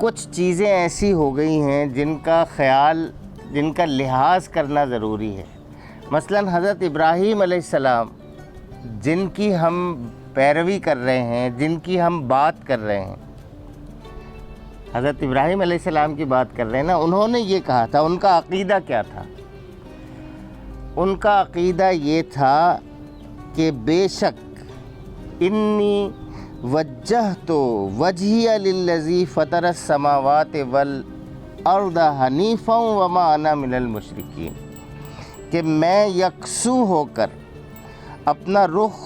کچھ چیزیں ایسی ہو گئی ہیں جن کا لحاظ کرنا ضروری ہے۔ مثلاً حضرت ابراہیم علیہ السلام جن کی ہم پیروی کر رہے ہیں، جن کی ہم بات کر رہے ہیں، حضرت ابراہیم علیہ السلام کی بات کر رہے ہیں نا، انہوں نے یہ کہا تھا، ان کا عقیدہ کیا تھا؟ ان کا عقیدہ یہ تھا کہ بے شک انی وجہت وجہی للذی فطر السماوات والارض حنیفا وما انا من المشرکین، کہ میں یکسو ہو کر اپنا رخ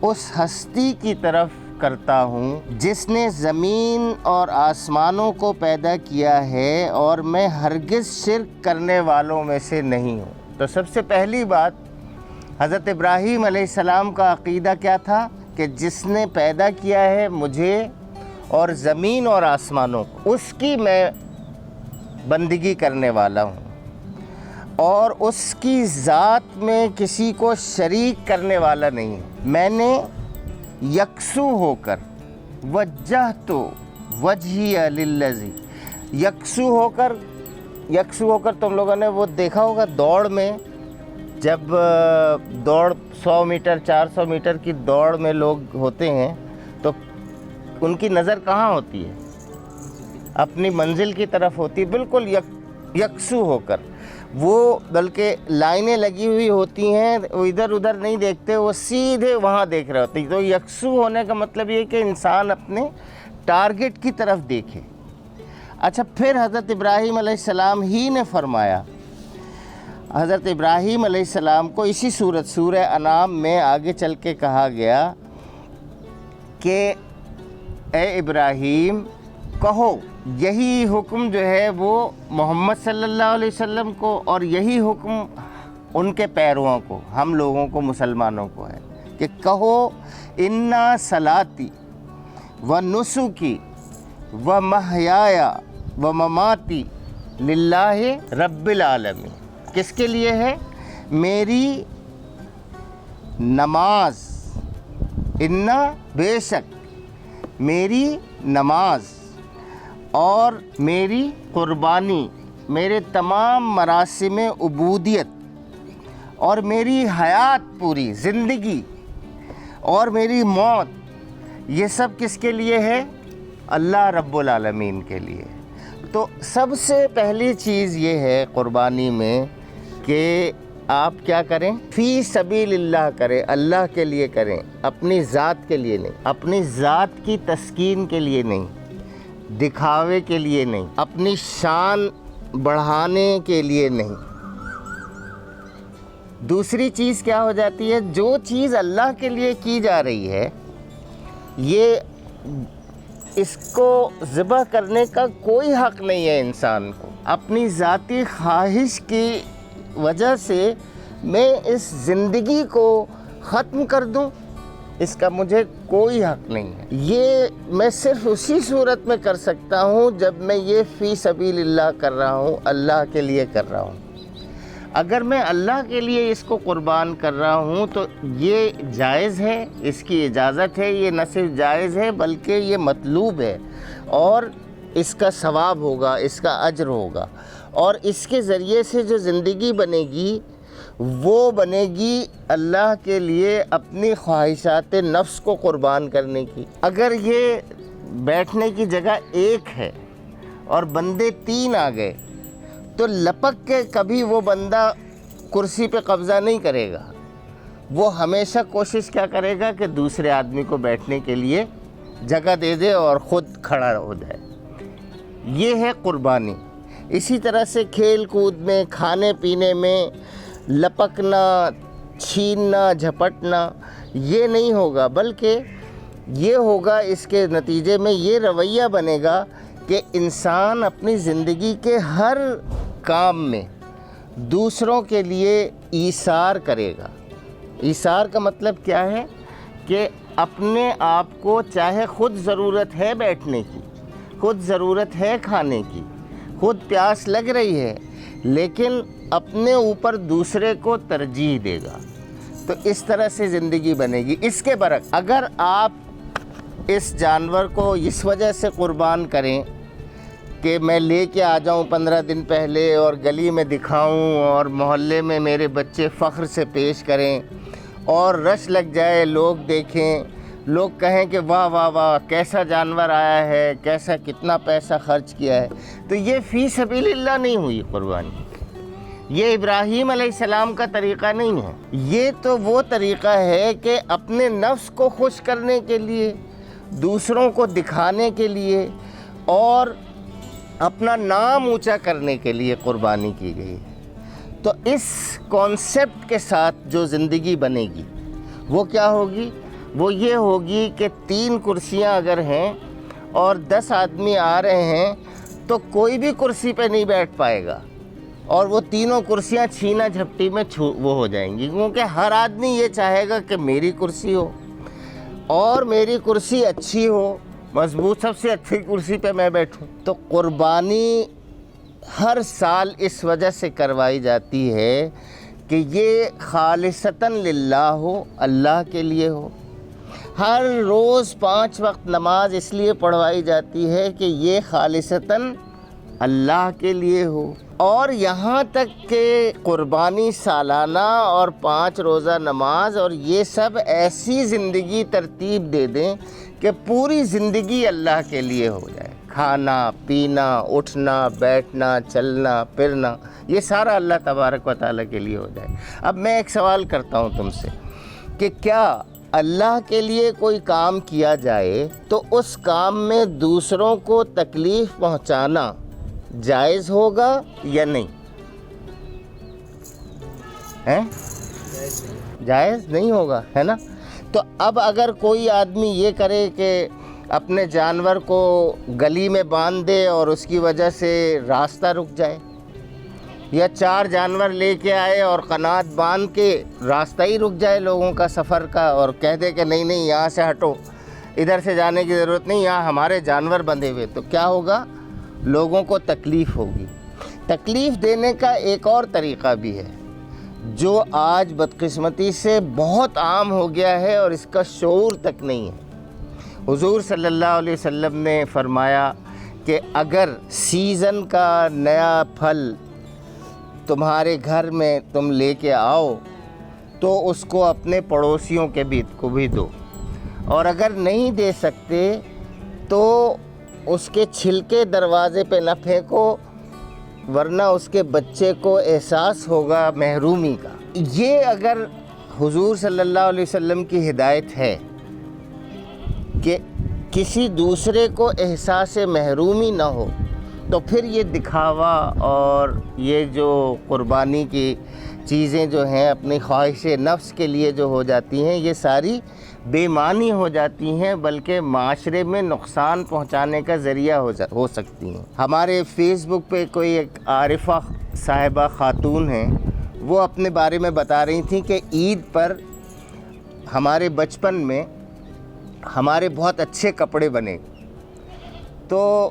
اس ہستی کی طرف کرتا ہوں جس نے زمین اور آسمانوں کو پیدا کیا ہے، اور میں ہرگز شرک کرنے والوں میں سے نہیں ہوں۔ تو سب سے پہلی بات، حضرت ابراہیم علیہ السلام کا عقیدہ کیا تھا؟ کہ جس نے پیدا کیا ہے مجھے اور زمین اور آسمانوں کو، اس کی میں بندگی کرنے والا ہوں، اور اس کی ذات میں کسی کو شریک کرنے والا نہیں ہوں۔ میں نے یکسو ہو کر وجہت وجہی للذی، یکسو ہو کر تم لوگوں نے وہ دیکھا ہوگا دوڑ میں، جب دوڑ 100 میٹر 400 میٹر کی دوڑ میں لوگ ہوتے ہیں تو ان کی نظر کہاں ہوتی ہے؟ اپنی منزل کی طرف ہوتی ہے، بالکل یکسو ہو کر۔ وہ بلکہ لائنیں لگی ہوئی ہوتی ہیں، وہ ادھر ادھر نہیں دیکھتے، وہ سیدھے وہاں دیکھ رہے ہوتے ہیں۔ تو یکسو ہونے کا مطلب یہ کہ انسان اپنے ٹارگٹ کی طرف دیکھے۔ اچھا، پھر حضرت ابراہیم علیہ السلام ہی نے فرمایا، حضرت ابراہیم علیہ السلام کو اسی سورہ انعام میں آگے چل کے کہا گیا کہ اے ابراہیم کہو، یہی حکم جو ہے وہ محمد صلی اللہ علیہ وسلم کو، اور یہی حکم ان کے پیرووں کو، ہم لوگوں کو، مسلمانوں کو ہے کہ کہو انا صلاتی و نسکی و محیایا و مماتی للہ رب العالمین۔ کس کے لیے ہے؟ میری نماز، انا بے شک میری نماز اور میری قربانی، میرے تمام مراسم عبودیت اور میری حیات، پوری زندگی اور میری موت، یہ سب کس کے لیے ہے؟ اللہ رب العالمین کے لیے۔ تو سب سے پہلی چیز یہ ہے قربانی میں کہ آپ کیا کریں؟ فی سبیل اللہ کریں، اللہ کے لیے کریں، اپنی ذات کے لیے نہیں، اپنی ذات کی تسکین کے لیے نہیں، دکھاوے کے لیے نہیں، اپنی شان بڑھانے کے لیے نہیں۔ دوسری چیز کیا ہو جاتی ہے؟ جو چیز اللہ کے لیے کی جا رہی ہے، یہ اس کو ذبح کرنے کا کوئی حق نہیں ہے انسان کو۔ اپنی ذاتی خواہش کی وجہ سے میں اس زندگی کو ختم کر دوں، اس کا مجھے کوئی حق نہیں ہے۔ یہ میں صرف اسی صورت میں کر سکتا ہوں جب میں یہ فی سبیل اللہ کر رہا ہوں، اللہ کے لیے کر رہا ہوں۔ اگر میں اللہ کے لیے اس کو قربان کر رہا ہوں تو یہ جائز ہے، اس کی اجازت ہے، یہ نہ صرف جائز ہے بلکہ یہ مطلوب ہے، اور اس کا ثواب ہوگا، اس کا اجر ہوگا، اور اس کے ذریعے سے جو زندگی بنے گی وہ بنے گی اللہ کے لیے اپنی خواہشات نفس کو قربان کرنے کی۔ اگر یہ بیٹھنے کی جگہ ایک ہے اور بندے 3 آ گئے تو لپک کے کبھی وہ بندہ کرسی پہ قبضہ نہیں کرے گا، وہ ہمیشہ کوشش کیا کرے گا کہ دوسرے آدمی کو بیٹھنے کے لیے جگہ دے دے اور خود کھڑا ہو جائے۔ یہ ہے قربانی۔ اسی طرح سے کھیل کود میں، کھانے پینے میں لپکنا، چھیننا، جھپٹنا یہ نہیں ہوگا، بلکہ یہ ہوگا، اس کے نتیجے میں یہ رویہ بنے گا کہ انسان اپنی زندگی کے ہر کام میں دوسروں کے لیے ایثار کرے گا۔ ایثار کا مطلب کیا ہے؟ کہ اپنے آپ کو، چاہے خود ضرورت ہے بیٹھنے کی، خود ضرورت ہے کھانے کی، خود پیاس لگ رہی ہے، لیکن اپنے اوپر دوسرے کو ترجیح دے گا۔ تو اس طرح سے زندگی بنے گی۔ اس کے برعکس اگر آپ اس جانور کو اس وجہ سے قربان کریں کہ میں لے کے آ جاؤں 15 دن پہلے اور گلی میں دکھاؤں اور محلے میں میرے بچے فخر سے پیش کریں اور رش لگ جائے، لوگ دیکھیں، لوگ کہیں کہ واہ واہ واہ کیسا جانور آیا ہے، کیسا کتنا پیسہ خرچ کیا ہے، تو یہ فی سبیل اللہ نہیں ہوئی قربانی۔ یہ ابراہیم علیہ السلام کا طریقہ نہیں ہے، یہ تو وہ طریقہ ہے کہ اپنے نفس کو خوش کرنے کے لیے، دوسروں کو دکھانے کے لیے اور اپنا نام اونچا کرنے کے لیے قربانی کی گئی ہے۔ تو اس کانسیپٹ کے ساتھ جو زندگی بنے گی وہ کیا ہوگی؟ وہ یہ ہوگی کہ 3 کرسیاں اگر ہیں اور 10 آدمی آ رہے ہیں تو کوئی بھی کرسی پہ نہیں بیٹھ پائے گا، اور وہ تینوں کرسیاں چھینا جھپٹی میں وہ ہو جائیں گی، کیونکہ ہر آدمی یہ چاہے گا کہ میری کرسی ہو اور میری کرسی اچھی ہو، مضبوط، سب سے اچھی کرسی پہ میں بیٹھوں۔ تو قربانی ہر سال اس وجہ سے کروائی جاتی ہے کہ یہ خالصتاً للہ ہو، اللہ کے لیے ہو۔ ہر روز 5 وقت نماز اس لیے پڑھوائی جاتی ہے کہ یہ خالصتاً اللہ کے لیے ہو، اور یہاں تک کہ قربانی سالانہ اور 5 روزہ نماز اور یہ سب ایسی زندگی ترتیب دے دیں کہ پوری زندگی اللہ کے لیے ہو جائے، کھانا پینا، اٹھنا بیٹھنا، چلنا پھرنا، یہ سارا اللہ تبارک و تعالیٰ کے لیے ہو جائے۔ اب میں ایک سوال کرتا ہوں تم سے کہ کیا اللہ کے لیے کوئی کام کیا جائے تو اس کام میں دوسروں کو تکلیف پہنچانا جائز ہوگا یا نہیں؟ جائز نہیں ہوگا، ہے نا؟ تو اب اگر کوئی آدمی یہ کرے کہ اپنے جانور کو گلی میں باندھ دے اور اس کی وجہ سے راستہ رک جائے، یا 4 جانور لے کے آئے اور قنات باندھ کے راستہ ہی رک جائے لوگوں کا سفر کا، اور کہہ دے کہ نہیں نہیں یہاں سے ہٹو، ادھر سے جانے کی ضرورت نہیں، یہاں ہمارے جانور بندھے ہوئے، تو کیا ہوگا؟ لوگوں کو تکلیف ہوگی۔ تکلیف دینے کا ایک اور طریقہ بھی ہے جو آج بدقسمتی سے بہت عام ہو گیا ہے اور اس کا شعور تک نہیں ہے۔ حضور صلی اللہ علیہ وسلم نے فرمایا کہ اگر سیزن کا نیا پھل تمہارے گھر میں تم لے کے آؤ تو اس کو اپنے پڑوسیوں کو بھی دو، اور اگر نہیں دے سکتے تو اس کے چھلکے دروازے پہ نہ پھینکو، ورنہ اس کے بچے کو احساس ہوگا محرومی کا۔ یہ اگر حضور صلی اللہ علیہ وسلم کی ہدایت ہے کہ کسی دوسرے کو احساس محرومی نہ ہو، تو پھر یہ دکھاوا اور یہ جو قربانی کی چیزیں جو ہیں اپنی خواہش نفس کے لیے جو ہو جاتی ہیں، یہ ساری بے معنی ہو جاتی ہیں، بلکہ معاشرے میں نقصان پہنچانے کا ذریعہ ہو سکتی ہیں۔ ہمارے فیس بک پہ کوئی ایک عارفہ صاحبہ خاتون ہیں، وہ اپنے بارے میں بتا رہی تھیں کہ عید پر ہمارے بچپن میں ہمارے بہت اچھے کپڑے بنے، تو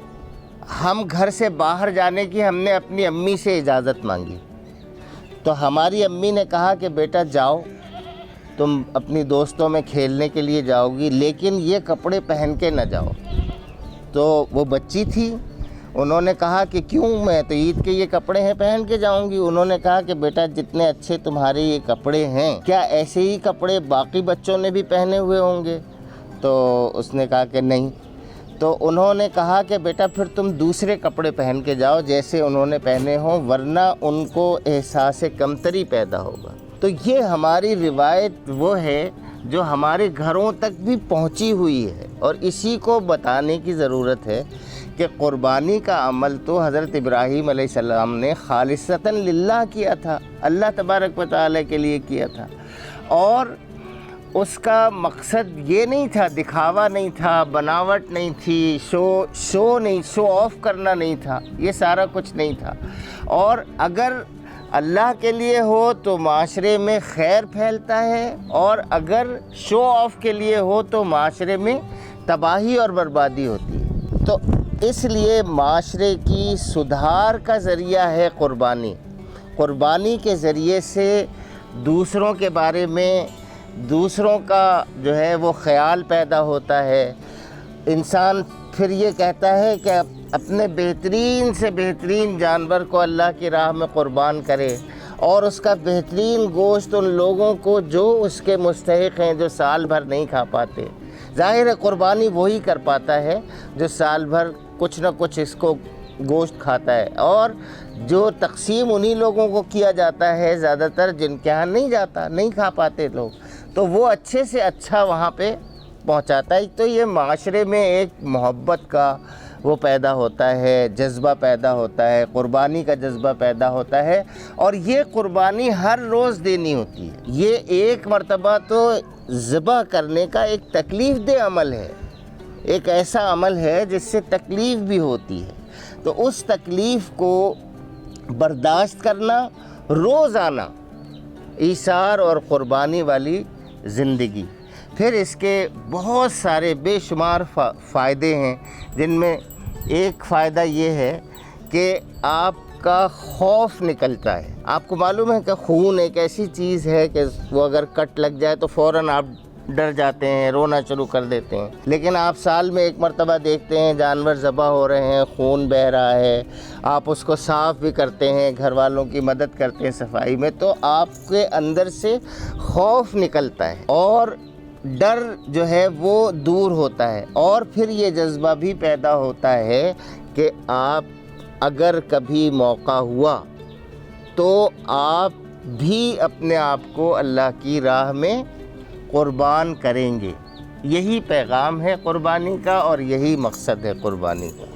ہم گھر سے باہر جانے کی ہم نے اپنی امی سے اجازت مانگی، تو ہماری امی نے کہا کہ بیٹا جاؤ، تم اپنی دوستوں میں کھیلنے کے لیے جاؤ گی، لیکن یہ کپڑے پہن کے نہ جاؤ۔ تو وہ بچی تھی، انہوں نے کہا کہ کیوں، میں تو عید کے یہ کپڑے ہیں پہن کے جاؤں گی۔ انہوں نے کہا کہ بیٹا جتنے اچھے تمہارے یہ کپڑے ہیں، کیا ایسے ہی کپڑے باقی بچوں نے بھی پہنے ہوئے ہوں گے؟ تو اس نے کہا کہ نہیں۔ تو انہوں نے کہا کہ بیٹا پھر تم دوسرے کپڑے پہن کے جاؤ جیسے انہوں نے پہنے ہوں، ورنہ ان کو احساس کمتری پیدا ہوگا۔ تو یہ ہماری روایت وہ ہے جو ہمارے گھروں تک بھی پہنچی ہوئی ہے، اور اسی کو بتانے کی ضرورت ہے کہ قربانی کا عمل تو حضرت ابراہیم علیہ السلام نے خالصتاً للہ کیا تھا، اللہ تبارک و تعالیٰ کے لیے کیا تھا، اور اس کا مقصد یہ نہیں تھا، دکھاوا نہیں تھا، بناوٹ نہیں تھی، شو آف کرنا نہیں تھا، یہ سارا کچھ نہیں تھا۔ اور اگر اللہ کے لیے ہو تو معاشرے میں خیر پھیلتا ہے، اور اگر شو آف کے لیے ہو تو معاشرے میں تباہی اور بربادی ہوتی ہے۔ تو اس لیے معاشرے کی سدھار کا ذریعہ ہے قربانی۔ قربانی کے ذریعے سے دوسروں کے بارے میں دوسروں کا جو ہے وہ خیال پیدا ہوتا ہے، انسان پھر یہ کہتا ہے کہ اپنے بہترین سے بہترین جانور کو اللہ کی راہ میں قربان کرے اور اس کا بہترین گوشت ان لوگوں کو جو اس کے مستحق ہیں، جو سال بھر نہیں کھا پاتے۔ ظاہر ہے قربانی وہی کر پاتا ہے جو سال بھر کچھ نہ کچھ اس کو گوشت کھاتا ہے، اور جو تقسیم انہی لوگوں کو کیا جاتا ہے زیادہ تر جن کے ہاں نہیں جاتا، نہیں کھا پاتے لوگ، تو وہ اچھے سے اچھا وہاں پہ پہنچاتا ہے۔ تو یہ معاشرے میں ایک محبت کا وہ پیدا ہوتا ہے، جذبہ پیدا ہوتا ہے، قربانی کا جذبہ پیدا ہوتا ہے، اور یہ قربانی ہر روز دینی ہوتی ہے۔ یہ ایک مرتبہ تو ذبح کرنے کا ایک تکلیف دہ عمل ہے، ایک ایسا عمل ہے جس سے تکلیف بھی ہوتی ہے، تو اس تکلیف کو برداشت کرنا، روزانہ ایثار اور قربانی والی زندگی۔ پھر اس کے بہت سارے بے شمار فائدے ہیں، جن میں ایک فائدہ یہ ہے کہ آپ کا خوف نکلتا ہے۔ آپ کو معلوم ہے کہ خون ایک ایسی چیز ہے کہ وہ اگر کٹ لگ جائے تو فوراً آپ ڈر جاتے ہیں، رونا شروع کر دیتے ہیں، لیکن آپ سال میں ایک مرتبہ دیکھتے ہیں جانور ذبح ہو رہے ہیں، خون بہہ رہا ہے، آپ اس کو صاف بھی کرتے ہیں، گھر والوں کی مدد کرتے ہیں صفائی میں، تو آپ کے اندر سے خوف نکلتا ہے اور ڈر جو ہے وہ دور ہوتا ہے، اور پھر یہ جذبہ بھی پیدا ہوتا ہے کہ آپ اگر کبھی موقع ہوا تو آپ بھی اپنے آپ کو اللہ کی راہ میں قربان کریں گے۔ یہی پیغام ہے قربانی کا اور یہی مقصد ہے قربانی کا۔